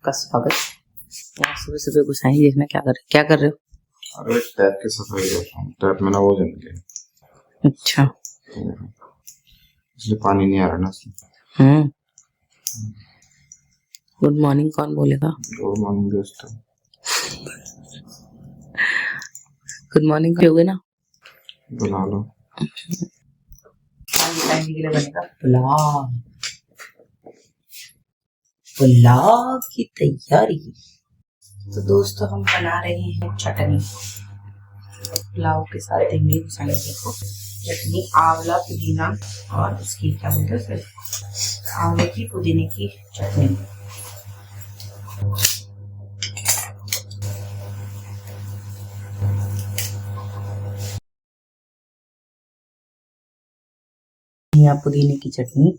आपका स्वागत। यहाँ सुबह सुबह गुसाई देखना क्या कर रहे हो? अरे टैप की सफाई कर रहा हूँ। टैप में ना वो जम गया। अच्छा, इसलिए पानी नहीं आ रहा ना इसमें। गुड मॉर्निंग कौन बोलेगा? गुड मॉर्निंग दोस्तों। गुड मॉर्निंग करोगे ना? बुला लो। आज के लिए बनेगा पुलाव। पुलाव की तैयारी। तो दोस्तों हम बना रहे हैं चटनी। पुलाव के साथ देंगे गुसाई को चटनी, आंवला पुदीना और उसकी क्या बोलते हैं, आंवले की पुदीने की चटनी। या पुदीने की चटनी।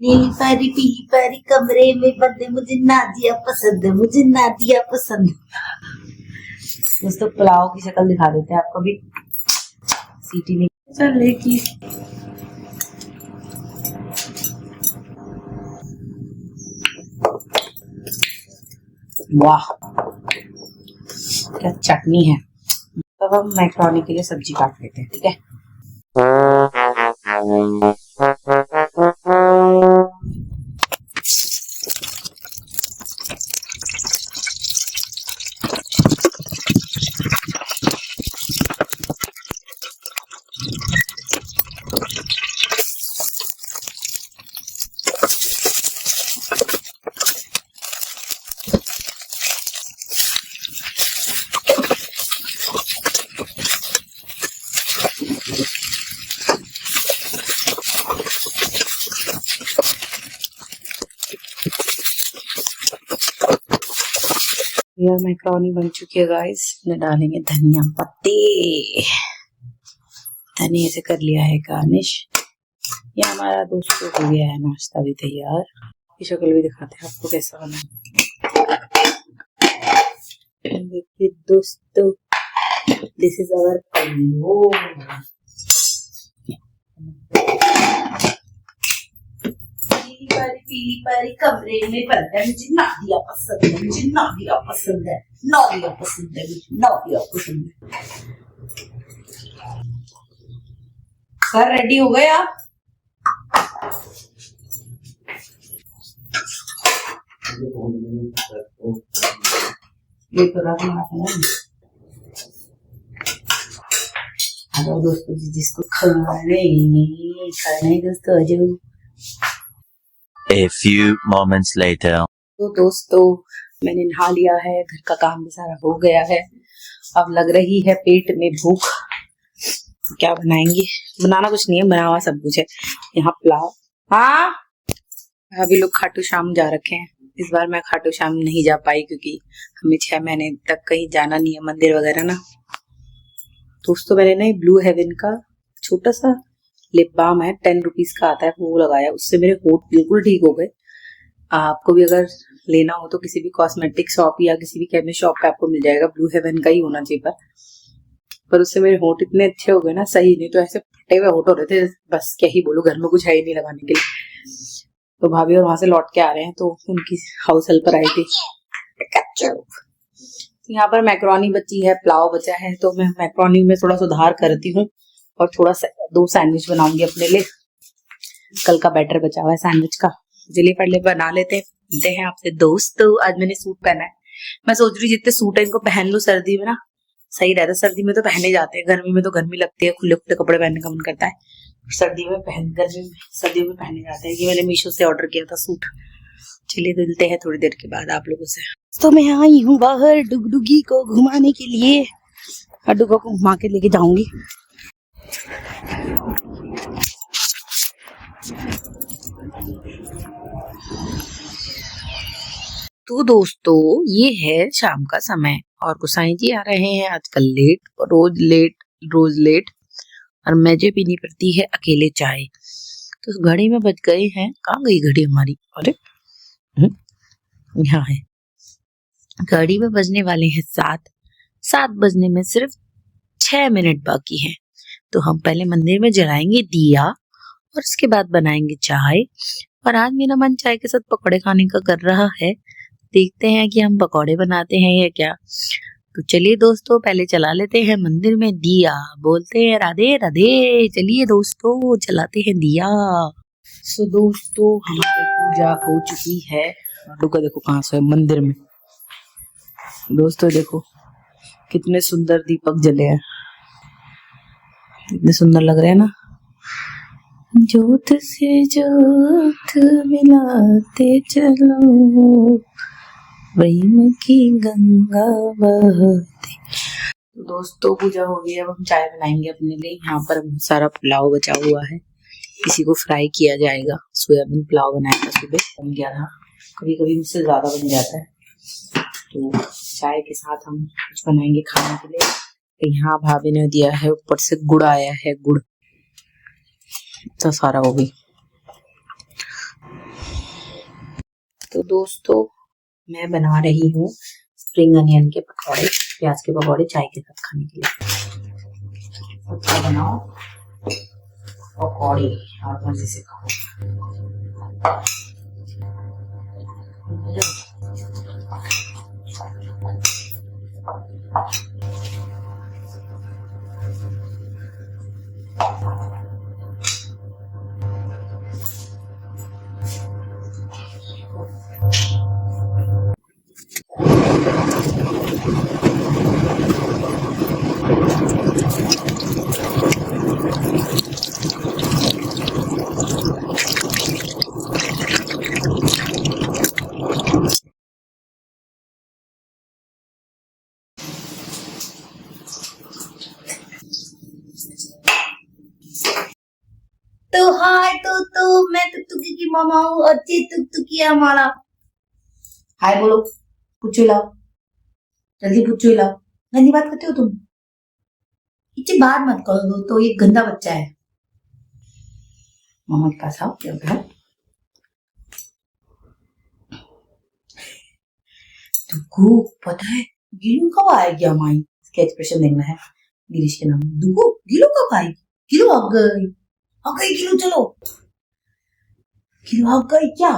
नीली परी कमरे में बंद, मुझे नादिया पसंद, मुझे नादिया पसंद। दोस्तों पुलाव की शक्ल दिखा देते हैं आपको भी। सीटी नहीं चलेगी। वाह क्या चटनी है। तब हम मैक्रोनी के लिए सब्जी काट लेते हैं, ठीक है। यह मैक्रोनी बन चुकी है गाइस। इसमें डालेंगे धनिया पत्ते। धनिया से कर लिया है गार्निश। ये हमारा दोस्तों हो गया है नाश्ता भी तैयार। ये शक्ल भी दिखाते हैं आपको कैसा बना। देखिए दोस्तों, दिस इज अवर पल्लू। पीली परी कमरे में बंद है, मुझे नादिया पसंद है, मुझे नादिया पसंद है, नादिया पसंद है, मुझे नादिया पसंद है। सर रेडी हो गए आप? ये तो रखना है। हेलो दोस्तों, जिसको खाना है दोस्तों आ जाओ। A few moments later. तो दोस्तों मैंने नहा लिया है, घर का काम भी सारा हो गया है। अब लग रही है पेट में भूख। क्या बनाएंगे? बनाना कुछ नहीं है, बना हुआ सब कुछ है। यहाँ पुलाव। हाँ अभी लोग खाटू श्याम जा रखे हैं। इस बार मैं खाटू श्याम नहीं जा पाई क्योंकि हमें 6 महीने तक कहीं जाना नहीं है, मंदिर वगैरह ना। दोस्तों मैंने ना ब्लू हेवन का छोटा सा लिप बाम है, 10 रुपीज का आता है, वो लगाया। उससे मेरे होठ बिल्कुल ठीक हो गए। आपको भी अगर लेना हो तो किसी भी कॉस्मेटिक शॉप या किसी भी केमिस्ट शॉप पे आपको मिल जाएगा। ब्लू हेवन का ही होना चाहिए पर उससे मेरे होठ इतने अच्छे हो गए ना, सही नहीं तो ऐसे फटे हुए होठ हो रहे थे। बस क्या ही बोलूं, घर में कुछ है ही नहीं लगाने के लिए। तो भाभी और वहां से लौट के आ रहे हैं तो उनकी हाउस हेल्पर आई थी। यहाँ पर मैक्रोनी बची है, पुलाव बचा है, तो मैं मैक्रोनी में थोड़ा सुधार करती हूँ और थोड़ा 2 सैंडविच बनाऊंगी अपने लिए। कल का बैटर बचा हुआ है सैंडविच का, जिले पड़ले बना लेते हैं आपसे। दोस्तों आज मैंने सूट पहना है। मैं सोच रही जितने सूट है इनको पहन लूं सर्दी में ना, सही रहता है। सर्दी में तो पहने जाते हैं, गर्मी में तो गर्मी लगती है, खुले खुले कपड़े पहनने का मन करता है। सर्दियों में सर्दियों में पहने जाते हैं। ये मैंने मीशो से ऑर्डर किया था सूट। चलिए मिलते हैं थोड़ी देर के बाद आप लोगों से। तो मैं आई हूँ बाहर डुगडुगी को घुमाने के लिए। डुगो को घुमा के लेके जाऊंगी। तो दोस्तों ये है शाम का समय और गुसाई जी आ रहे हैं आजकल लेट, रोज लेट। और मुझे पीनी पड़ती है अकेले चाय। तो घड़ी में बज गए हैं, कहाँ गई घड़ी हमारी? अरे यहाँ है। घड़ी में बजने वाले हैं 7 बजने में सिर्फ 6 मिनट बाकी हैं। तो हम पहले मंदिर में जलाएंगे दिया और उसके बाद बनाएंगे चाय। और आज मेरा मन चाय के साथ पकौड़े खाने का कर रहा है। देखते हैं कि हम पकौड़े बनाते हैं या क्या। तो चलिए दोस्तों, पहले चला लेते हैं मंदिर में दिया, बोलते हैं राधे राधे। चलिए दोस्तों, चलाते हैं दिया। सो दोस्तों, हमारी पूजा हो चुकी है। रुको, देखो कहाँ से मंदिर में। दोस्तों देखो कितने सुंदर दीपक जले हैं, कितने सुंदर लग रहे हैं ना। ज्योत से ज्योत मिलाते चलो, प्रेम की गंगा बहती। तो दोस्तों पूजा हो गई, अब हम चाय बनाएंगे अपने लिए। यहाँ पर सारा पुलाव बचा हुआ है, इसी को फ्राई किया जाएगा। सोयाबीन पुलाव बनाया था, सुबह बन गया था। कभी कभी मुझसे ज्यादा बन जाता है। तो चाय के साथ हम कुछ बनाएंगे खाने के लिए। तो यहाँ भाभी ने दिया है, ऊपर से गुड़ आया है, गुड़ तो सारा वो भी। तो दोस्तों मैं बना रही हूँ स्प्रिंग अनियन के पकौड़े, प्याज के पकौड़े चाय के साथ खाने के लिए। तो बनाओ पकौड़े और मजे से खाओ। तो हाय तो मैं टुकटुकी की मामा हूँ, अच्छी टुकटुकी है हमारा। हाय बोलो, पुच्चू लाओ, जल्दी पुच्चू लाओ। गंदी बात करते हो तुम, इतनी बात मत करो, तो ये गंदा बच्चा है। मामा के पास आओ, क्या होता है। तुमको पता है गिलू कब आएगी? माई इसके एक्सप्रेशन देखना है। गिरीश के नाम दुगो गिलू कब आएगी? गिलू आ गई, आ गई गिलू, चलो गिलू आ गई क्या?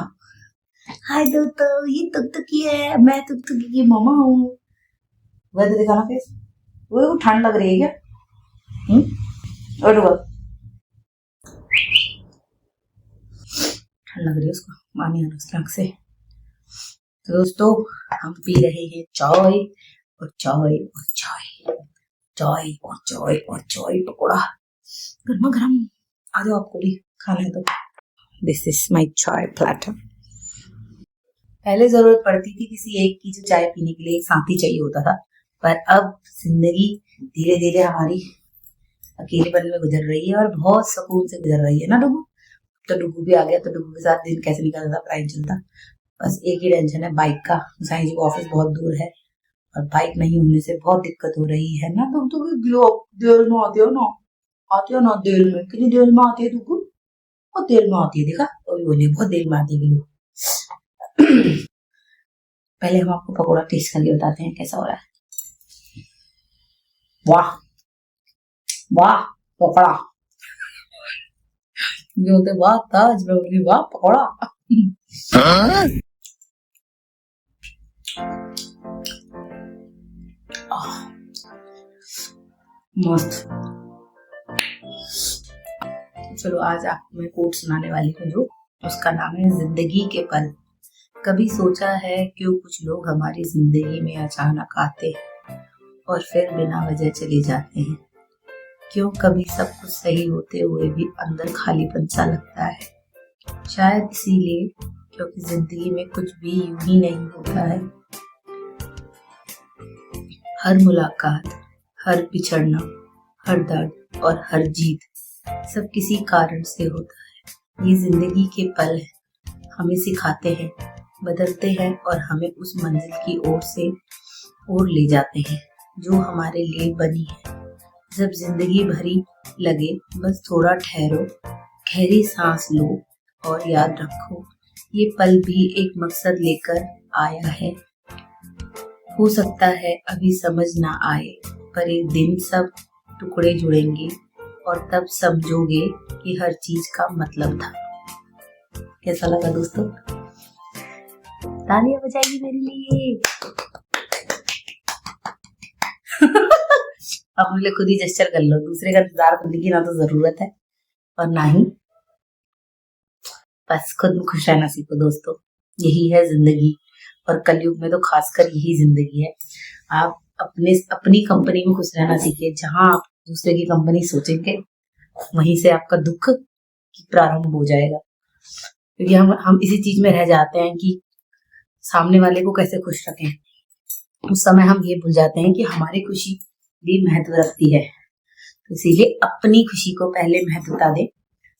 हाय दोस्तों, ये टुकटुकी है, मैं टुकटुकी की मामा हूँ। वह तो दिखाना फेस, वो ठंड लग रही है क्या? और ठंड लग रही है उसको, मानी है उसकी आंख से। तो दोस्तों हम पी रहे हैं चाय और चाय और चाय, चाय और चाय और चाय पकौड़ा गर्मा गर्म। आ जाओ, आपको भी खाना है तो। दिस इज माई चाय प्लेटर। पहले जरूरत पड़ती थी किसी एक की जो चाय पीने के लिए एक साथी चाहिए होता था, पर अब जिंदगी धीरे धीरे हमारी अकेलेपन में गुजर रही है और बहुत सुकून से गुजर रही है ना डुगू। तो डुगू भी आ गया, तो डुगू के साथ दिन कैसे निकलता पता नहीं चलता। बस एक ही टेंशन है बाइक का। साईं जी को ऑफिस बहुत दूर है और बाइक नहीं होने से बहुत दिक्कत हो रही है ना। तुम तो देर में आते हो ना, आती हो ना देर में, कितनी देर में आती है डुगू? बहुत देर में आती है, देखा तो भी बोलिए बहुत देर में आती है गिलू। पहले हम आपको पकौड़ा टेस्ट करके बताते हैं कैसा हो रहा है। वाह वाह पकौड़ा, बोलते वाह ताज, मैं बोली वाह पकौड़ा। मस्त। चलो आज आपको मैं कोट सुनाने वाली हूँ, जो उसका नाम है जिंदगी के पल। कभी सोचा है क्यों कुछ लोग हमारी जिंदगी में अचानक आते हैं और फिर बिना वजह चले जाते हैं? क्यों कभी सब कुछ सही होते हुए भी अंदर खालीपन सा लगता है? शायद इसीलिए क्योंकि जिंदगी में कुछ भी यूं ही नहीं होता है। हर मुलाकात, हर पिछड़ना, हर दर्द और हर जीत सब किसी कारण से होता है। ये जिंदगी के पल है, हमें सिखाते हैं, बदलते हैं और हमें उस मंजिल की ओर ले जाते हैं जो हमारे लिए बनी है। जब जिंदगी भरी लगे बस थोड़ा ठहरो, गहरी सांस लो और याद रखो ये पल भी एक मकसद लेकर आया है। हो सकता है अभी समझ ना आए, पर एक दिन सब टुकड़े जुड़ेंगे और तब समझोगे कि हर चीज का मतलब था। कैसा लगा दोस्तों? तालियां बजाइए मेरे लिए। अपने लिए खुद ही जेस्चर कर लो, दूसरे का इंतजार करने की ना तो जरूरत है और ना ही, बस खुद में खुश रहना सीखो दोस्तों। यही है जिंदगी, और कलयुग में तो खासकर यही जिंदगी है। आप अपनी कंपनी में खुश रहना सीखिए। जहां आप दूसरे की कंपनी सोचेंगे वहीं से आपका दुख प्रारंभ हो जाएगा, क्योंकि हम इसी चीज में रह जाते हैं कि सामने वाले को कैसे खुश रखें। उस समय हम ये भूल जाते हैं कि हमारी खुशी भी महत्व रखती है। तो इसीलिए अपनी खुशी को पहले महत्वता दें,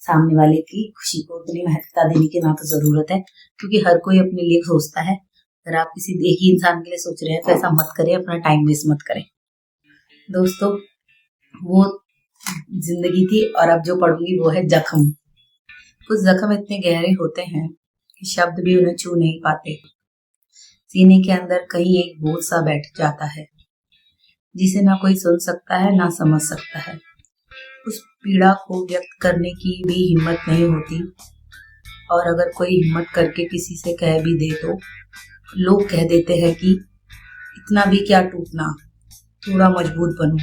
सामने वाले की खुशी को उतनी महत्वता देने की ना तो जरूरत है, क्योंकि हर कोई अपने लिए सोचता है। अगर आप किसी एक ही इंसान के लिए सोच रहे हैं तो ऐसा मत करें, अपना टाइम वेस्ट मत करें दोस्तों। वो जिंदगी थी, और अब जो पढ़ूंगी वो है जख्म। कुछ जख्म इतने गहरे होते हैं कि शब्द भी उन्हें छू नहीं पाते। सीने के अंदर कहीं एक बोझ सा बैठ जाता है, जिसे ना कोई सुन सकता है ना समझ सकता है। उस पीड़ा को व्यक्त करने की भी हिम्मत नहीं होती, और अगर कोई हिम्मत करके किसी से कह भी दे तो लोग कह देते हैं कि इतना भी क्या टूटना, थोड़ा मजबूत बनो।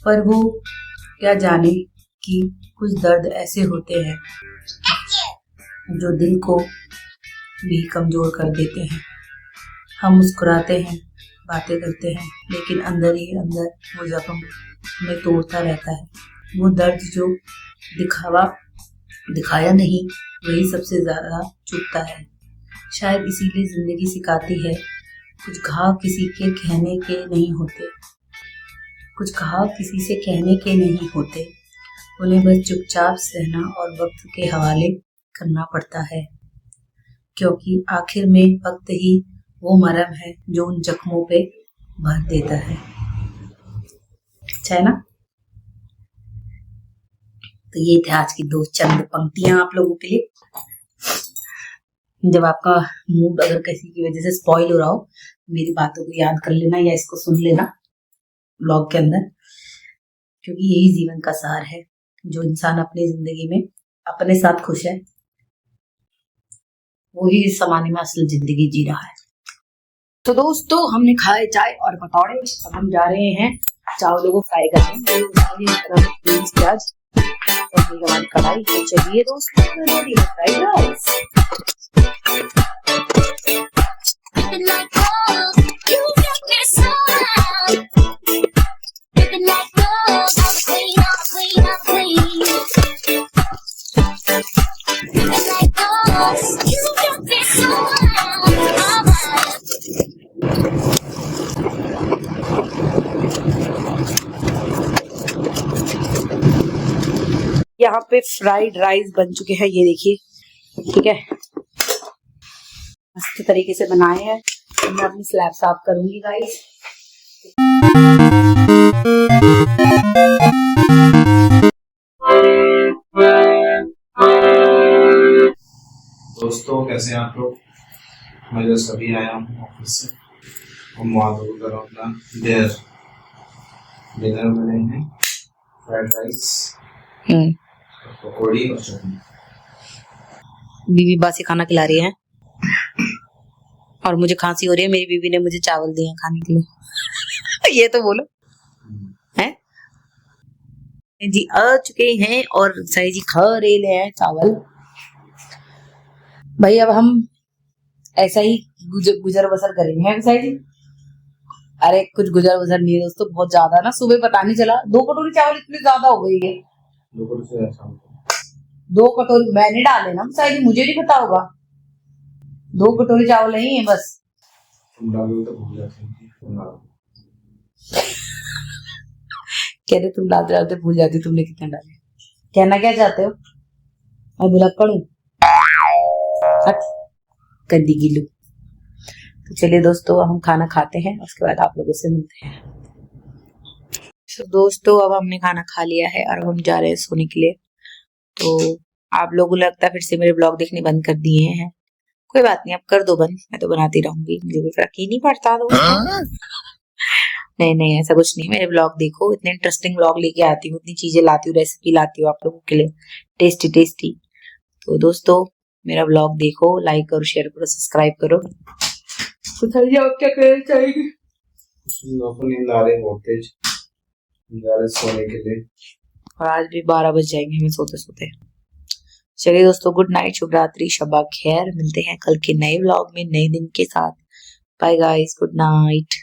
पर वो क्या जाने कि कुछ दर्द ऐसे होते हैं जो दिल को भी कमजोर कर देते हैं। हम मुस्कुराते हैं, बातें करते हैं, लेकिन अंदर ही अंदर वो जख्म में तोड़ता रहता है। वो दर्द जो दिखाया नहीं, वही सबसे ज्यादा चुभता है। शायद इसीलिए जिंदगी सिखाती है, कुछ घाव किसी के कहने के नहीं होते, कुछ घाव किसी से कहने के नहीं होते, उन्हें बस चुपचाप सहना और वक्त के हवाले करना पड़ता है, क्योंकि आखिर में वक्त ही वो मरहम है जो उन जख्मों पे भर देता है। अच्छा है ना? तो ये थे आज की दो चंद पंक्तियां आप लोगों के लिए। जब आपका मूड अगर किसी की वजह से स्पॉइल हो रहा हो, मेरी बातों को याद कर लेना या इसको सुन लेना ब्लॉग के अंदर, क्योंकि यही जीवन का सार है। जो इंसान अपनी जिंदगी में अपने साथ खुश है, वही इस जमाने में असल जिंदगी जी रहा है। तो दोस्तों, हमने खाए चाय और पकौड़े, अब हम जा रहे हैं चावलों को फ्राई करने। प्याज और हमारी कढ़ाई। तो चलिए दोस्तों, रेडी है फ्राइड राइस। यहाँ पे फ्राइड राइस बन चुके हैं, ये देखिए। ठीक है, मस्त तरीके से बनाए हैं। मैं अपनी स्लैब साफ करूंगी गाइस। दोस्तों, कैसे हैं आप लोग? मैं जस्ट अभी आया हूँ ऑफिस से। हम वहाँ तो कर अपना डिनर बने हैं, फ्राइड राइस, पकौड़ी और चटनी। बीवी बासी खाना खिला रही है और मुझे खांसी हो रही है। मेरी बीवी ने मुझे चावल दिए हैं खाने के लिए। ये तो बोलो है जी। आ चुके हैं और सही जी खा रहे हैं चावल। भाई अब हम ऐसा ही गुजर बसर करेंगे सही जी। अरे कुछ गुजर बसर नहीं है दोस्तों, बहुत ज्यादा ना। सुबह पता नहीं चला 2 कटोरी चावल इतनी ज्यादा हो गई है। 2 कटोरी मैंने डाले ना सही जी, मुझे नहीं पता होगा। 2 कटोरी चावल नहीं है बस। कह रहे तुम डालते डालते भूल जाती तुमने कितना डाले। कहना क्या चाहते हो? मैं भुलक्कड़ हूँ? गंदी गिल्लू। तो चलिए दोस्तों, हम खाना खाते हैं, उसके बाद आप लोगों से मिलते हैं। तो दोस्तों, अब हमने खाना खा लिया है और हम जा रहे हैं सोने के लिए। तो आप लोगों को लगता है फिर से मेरे ब्लॉग देखने बंद कर दिए हैं, कोई बात नहीं, अब कर दो बंद, मैं तो बनाती रहूंगी, मुझे कोई फर्क ही नहीं पड़ता दोस्तों। नहीं नहीं, ऐसा कुछ नहीं, मेरे ब्लॉग देखो, इतने इंटरेस्टिंग ब्लॉग लेके आती हूँ, इतनी चीजें लाती हूँ, रेसिपी लाती हूँ आप लोगों के लिए, टेस्टी टेस्टी। तो दोस्तों मेरा ब्लॉग देखो, लाइक करो, शेयर करो, सब्सक्राइए करो। बताइए आप क्या कहना चाहेंगे? लोगों को नींद आ रही है बहुत तेज, जा रहे सोने के लिए। और आज भी 12 बज जाएंगे हमें सोते सोते। चलिए दोस्तों, गुड नाइट, शुभ रात्रि, शबा खैर। मिलते हैं कल के नए व्लॉग में नए दिन के साथ। Bye guys, good night.